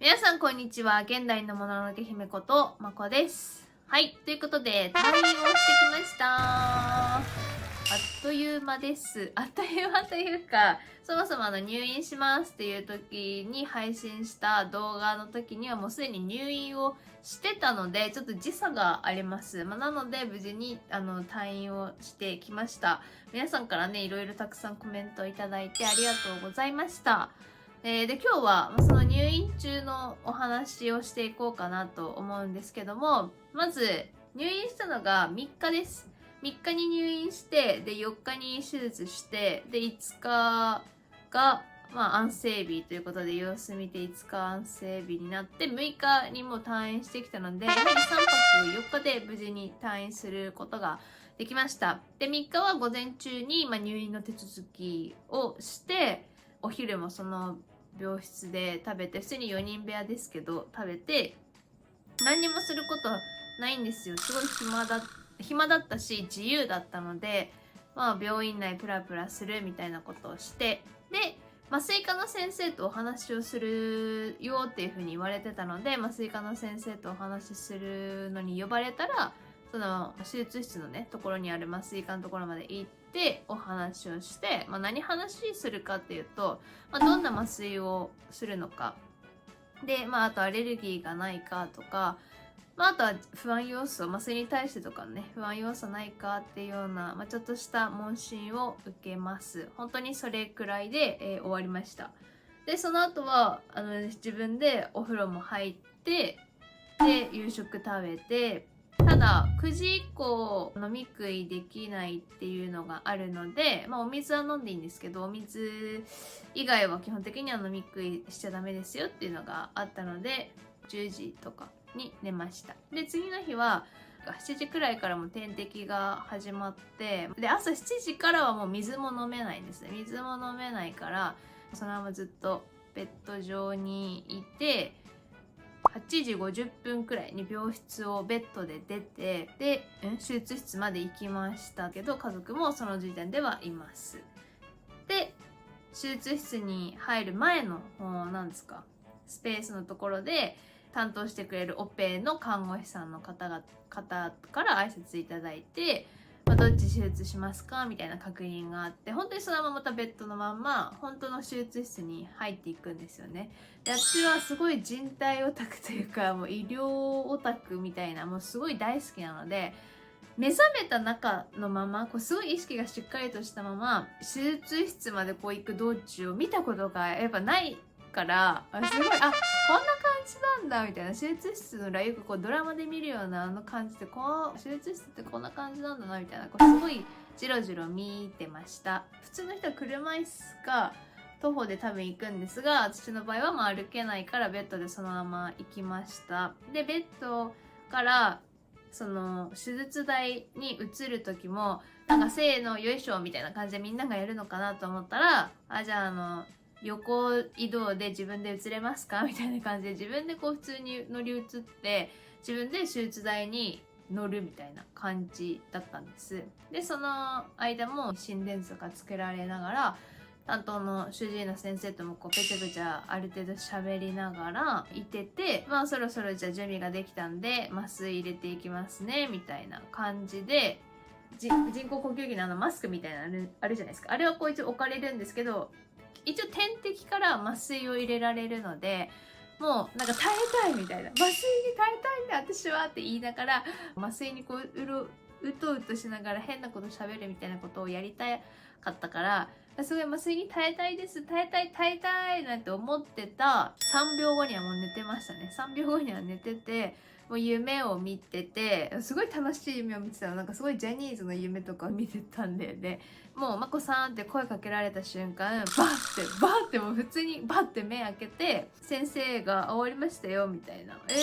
皆さんこんにちは。現代のもののけ姫ことまこです。はい、ということで退院をしてきました。あっという間です。あっという間というか、そもそも入院しますっていう時に配信した動画の時にはもうすでに入院をしてたので、ちょっと時差があります。なので無事に退院をしてきました。皆さんからね、いろいろたくさんコメントをいただいてありがとうございました。で今日はその入院中のお話をしていこうかなと思うんですけども、まず入院したのが3日です。3日に入院して、で4日に手術して、で5日が安静日ということで様子見て5日安静日になって、6日にもう退院してきたので、やはり3泊4日で無事に退院することができました。で3日は午前中に入院の手続きをして、お昼もその病室で食べて、普通に4人部屋ですけど食べて、何にもすることないんですよ。すごい暇だったし自由だったので、病院内プラプラするみたいなことをして、で麻酔科の先生とお話をするよっていう風に言われてたので、麻酔科の先生とお話しするのに呼ばれたら、その手術室のねところにある麻酔科のところまで行ってお話をして、何話するかっていうと、どんな麻酔をするのかで、あとアレルギーがないかとか、あとは不安要素、麻酔に対してとかね、不安要素ないかっていうような、ちょっとした問診を受けます。本当にそれくらいで、終わりました。でその後は自分でお風呂も入って、で夕食食べて、ただ9時以降飲み食いできないっていうのがあるので、お水は飲んでいいんですけど、お水以外は基本的には飲み食いしちゃダメですよっていうのがあったので、10時とかに寝ました。で次の日は7時くらいからも点滴が始まって、で朝7時からはもう水も飲めないんですね。水も飲めないから、そのままずっとベッド上にいて、8時50分くらいに病室をベッドで出て、で手術室まで行きましたけど、家族もその時点ではいます。で手術室に入る前の何ですか、スペースのところで担当してくれるオペの看護師さんの方から挨拶いただいて、どっち手術しますかみたいな確認があって、本当にそのまままたベッドのまんま本当の手術室に入っていくんですよね。で私はすごい人体オタクというか、もう医療オタクみたいな、もうすごい大好きなので、目覚めた中のまま、すごい意識がしっかりとしたまま手術室まで行く道中を見たことがやっぱないから、すごい、こんな感じなんだみたいな、手術室のよくドラマで見るような感じで、手術室ってこんな感じなんだなみたいな、すごいジロジロ見てました。普通の人は車椅子か徒歩で多分行くんですが、私の場合は歩けないからベッドでそのまま行きました。でベッドからその手術台に移る時も、せーのよいしょみたいな感じでみんながやるのかなと思ったら、じゃあ横移動で自分で移れますかみたいな感じで、自分で普通に乗り移って自分で手術台に乗るみたいな感じだったんです。でその間も心電図がつけられながら、担当の主治医の先生ともペチャペチャある程度喋りながらいてて、そろそろじゃあ準備ができたんで麻酔入れていきますねみたいな感じで、人工呼吸器のマスクみたいなのあるじゃないですか。あれは一応置かれるんですけど、一応点滴から麻酔を入れられるので、もう耐えたいみたいな、麻酔に耐えたいんだ私はって言いながら、麻酔にうとうとしながら変なこと喋るみたいなことをやりたかったから、すごい麻酔に耐えたいです、耐えたいなんて思ってた3秒後にはもう寝てましたね。3秒後には寝てて、もう夢を見てて、すごい楽しい夢を見てたの。すごいジャニーズの夢とかを見てたんで、もうまこさんって声かけられた瞬間、バッてもう普通にバッて目開けて、先生が終わりましたよみたいな、めっ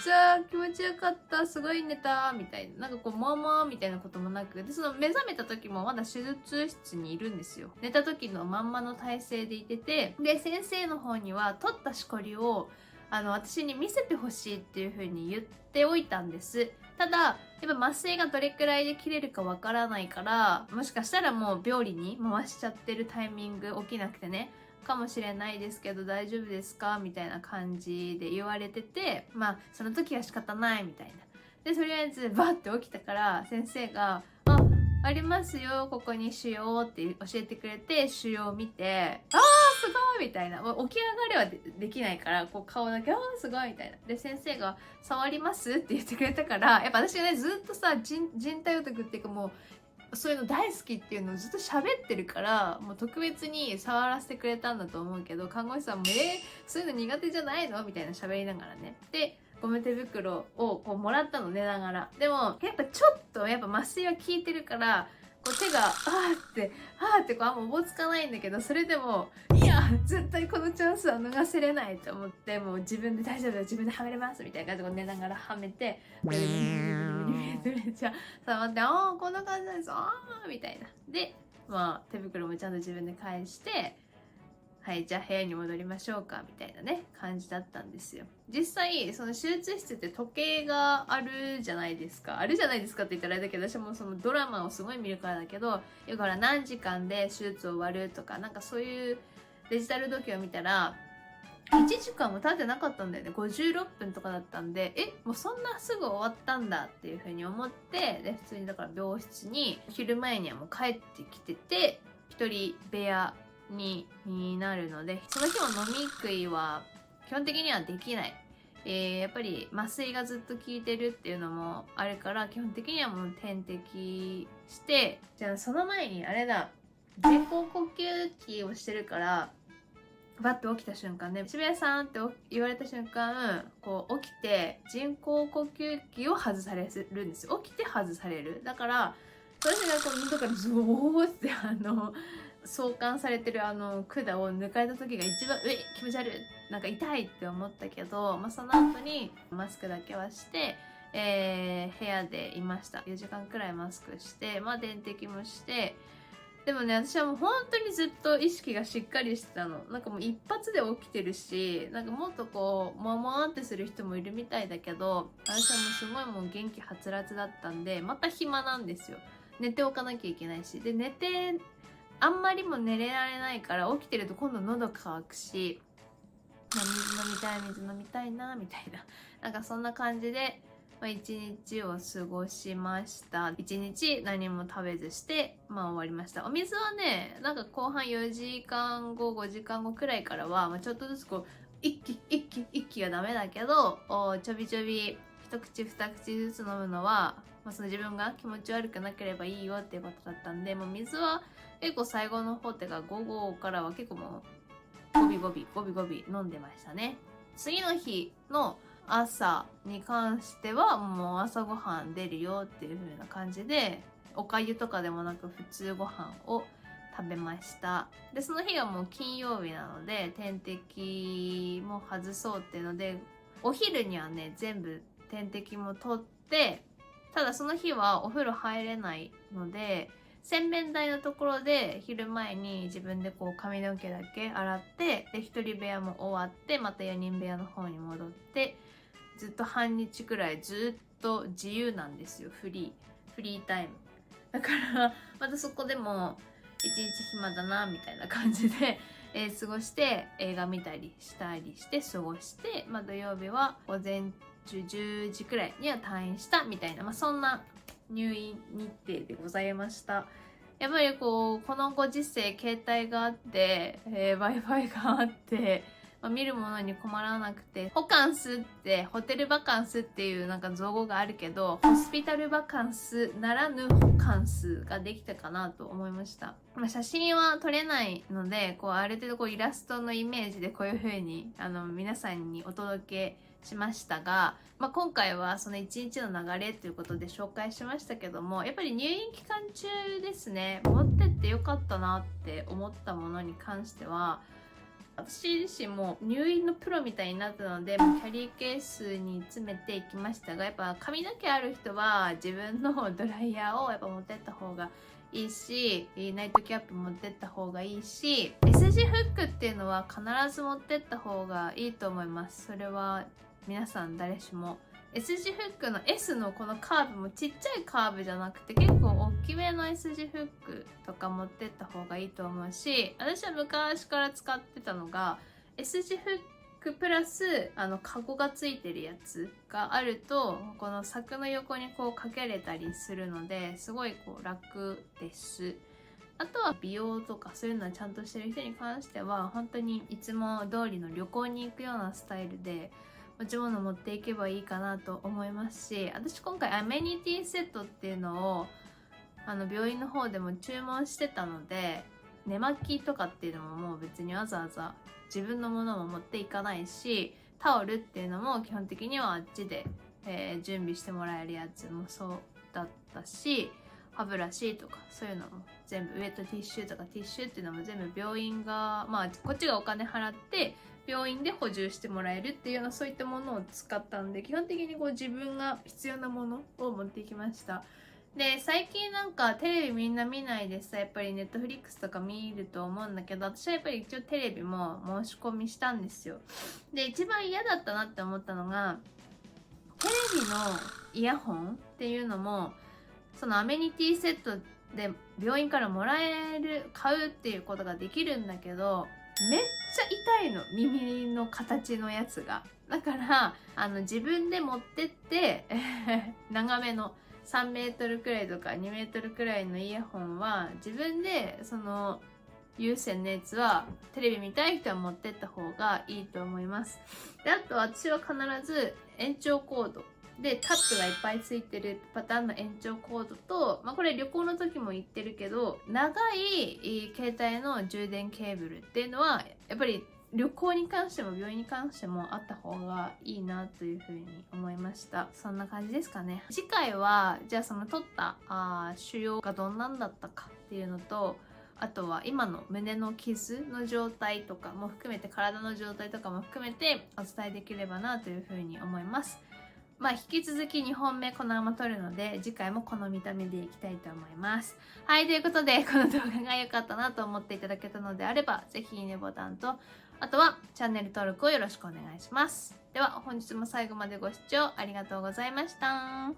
ちゃ気持ちよかった、すごい寝たみたいな、まあまあみたいなこともなく、でその目覚めた時もまだ手術室にいるんですよ。寝た時のまんまの体勢でいてて、で先生の方には取ったしこりを私に見せてほしいっていう風に言っておいたんです。ただやっぱ麻酔がどれくらいで切れるかわからないから、もしかしたらもう病理に回しちゃってるタイミング起きなくてね、かもしれないですけど大丈夫ですかみたいな感じで言われてて、まあその時は仕方ないみたいな。でとりあえずバッて起きたから先生がありますよここに腫瘍って教えてくれて、腫瘍を見てすごいみたいな、もう起き上がりは できないからこう顔だけすごいみたいな。で先生が触りますって言ってくれたから、やっぱ私がねずっとさ人体オタクっていうかもうそういうの大好きっていうのをずっと喋ってるから、もう特別に触らせてくれたんだと思うけど、看護師さんもそういうの苦手じゃないのみたいな喋りながらね。でゴム手袋をこうもらったの、寝ながら。でもやっぱちょっとやっぱ麻酔は効いてるからこう手がってこうあんまおぼつかないんだけど、それでもいや絶対このチャンスは逃せれないと思って、もう自分で大丈夫だ自分ではめれますみたいな感じで寝ながらはめて、めちゃ触ってこんな感じなんですみたいな。でまあ手袋もちゃんと自分で返して、はいじゃあ部屋に戻りましょうかみたいなね感じだったんですよ。実際その手術室って時計があるじゃないですか。あるじゃないですかって言ったらあれだけど、私もそのドラマをすごい見るからだけど、だから何時間で手術終わるとかなんかそういうデジタル時計を見たら1時間も経ってなかったんだよね。56分とかだったんで、もうそんなすぐ終わったんだっていう風に思って、で普通にだから病室に昼前にはもう帰ってきてて、一人部屋になるので、その日も飲み食いは基本的にはできない。やっぱり麻酔がずっと効いてるっていうのもあるから、基本的にはもう点滴して、じゃあその前にあれだ、人工呼吸器をしてるから、バッと起きた瞬間ね、渋谷さんって言われた瞬間、こう起きて人工呼吸器を外されるんですよ。起きて外される。だから私がこう喉からズボーって送還されてる管を抜かれた時が一番気持ち悪い、なんか痛いって思ったけど、まあ、その後にマスクだけはして、部屋でいました。4時間くらいマスクして、まあ点滴もして、でもね私はもう本当にずっと意識がしっかりしてたの。なんかもう一発で起きてるし、なんかもっとこうもーってする人もいるみたいだけど、私はもうすごいもう元気はつらつだったんで、また暇なんですよ。寝ておかなきゃいけないし、で寝てあんまりも寝れられないから、起きてると今度喉乾くし、水飲みたいなみたいな、なんかそんな感じで、一日を過ごしました。一日何も食べずして、まあ終わりました。お水はね、なんか後半4時間後、5時間後くらいからは、ちょっとずつこう、一気がダメだけど、ちょびちょび、一口二口ずつ飲むのは、その自分が気持ち悪くなければいいよっていうことだったんで、もう水は結構最後の方ってか午後からは結構もうゴビゴビ飲んでましたね。次の日の朝に関してはもう朝ごはん出るよっていう風な感じで、おかゆとかでもなく普通ご飯を食べました。でその日がもう金曜日なので点滴も外そうっていうので、お昼にはね全部点滴も取って、ただその日はお風呂入れないので洗面台のところで昼前に自分でこう髪の毛だけ洗って、で一人部屋も終わって、また4人部屋の方に戻って、ずっと半日くらいずっと自由なんですよ。フリータイムだからまたそこでも一日暇だなみたいな感じで、過ごして映画見たりしたりして過ごして、土曜日は午前中10時くらいには退院したみたいな、そんな入院日程でございました。やっぱりこのご時世携帯があって、Wi-Fi があって、見るものに困らなくて、ホカンスってホテルバカンスっていうなんか造語があるけど、ホスピタルバカンスならぬホカンスができたかなと思いました。写真は撮れないので、ある程度イラストのイメージでこういう風に皆さんにお届けしましたが、今回はその一日の流れということで紹介しましたけども、やっぱり入院期間中ですね、持ってってよかったなって思ったものに関しては、私自身も入院のプロみたいになったのでキャリーケースに詰めていきましたが、やっぱ髪の毛ある人は自分のドライヤーをやっぱ持ってった方がいいし、ナイトキャップ持ってった方がいいし、 S 字フックっていうのは必ず持ってった方がいいと思います。それは皆さん誰しも S 字フックの S のこのカーブもちっちゃいカーブじゃなくて結構大きめの S 字フックとか持ってった方がいいと思うし、私は昔から使ってたのが S 字フックプラスカゴがついてるやつがあるとこの柵の横にこうかけれたりするのですごいこう楽です。あとは美容とかそういうのはちゃんとしてる人に関しては本当にいつも通りの旅行に行くようなスタイルで持ち物持っていけばいいかなと思いますし、私今回アメニティセットっていうのを病院の方でも注文してたので、寝巻きとかっていうのももう別にわざわざ自分のものも持っていかないし、タオルっていうのも基本的にはあっちで、準備してもらえるやつもそうだったし、歯ブラシとかそういうのも全部ウェットティッシュとかティッシュっていうのも全部病院がこっちがお金払って病院で補充してもらえるっていうようなそういったものを使ったんで、基本的にこう自分が必要なものを持っていきました。で最近なんかテレビみんな見ないでさ、やっぱりネットフリックスとか見ると思うんだけど、私はやっぱり一応テレビも申し込みしたんですよ。で一番嫌だったなって思ったのが、テレビのイヤホンっていうのもそのアメニティセットで病院からもらえる買うっていうことができるんだけど、めっちゃ痛いの、耳の形のやつが。だから自分で持ってって長めの3メートルくらいとか2メートルくらいのイヤホンは自分でその有線のやつはテレビ見たい人は持ってった方がいいと思います。であと私は必ず延長コードでタップがいっぱいついてるパターンの延長コードと、これ旅行の時も言ってるけど、長い携帯の充電ケーブルっていうのはやっぱり旅行に関しても病院に関してもあった方がいいなというふうに思いました。そんな感じですかね。次回はじゃあその取った腫瘍がどんなんだったかっていうのと、あとは今の胸の傷の状態とかも含めて、体の状態とかも含めてお伝えできればなというふうに思います。引き続き2本目このまま撮るので、次回もこの見た目でいきたいと思います。はい、ということでこの動画が良かったなと思っていただけたのであれば、ぜひいいねボタンと、あとはチャンネル登録をよろしくお願いします。では本日も最後までご視聴ありがとうございました。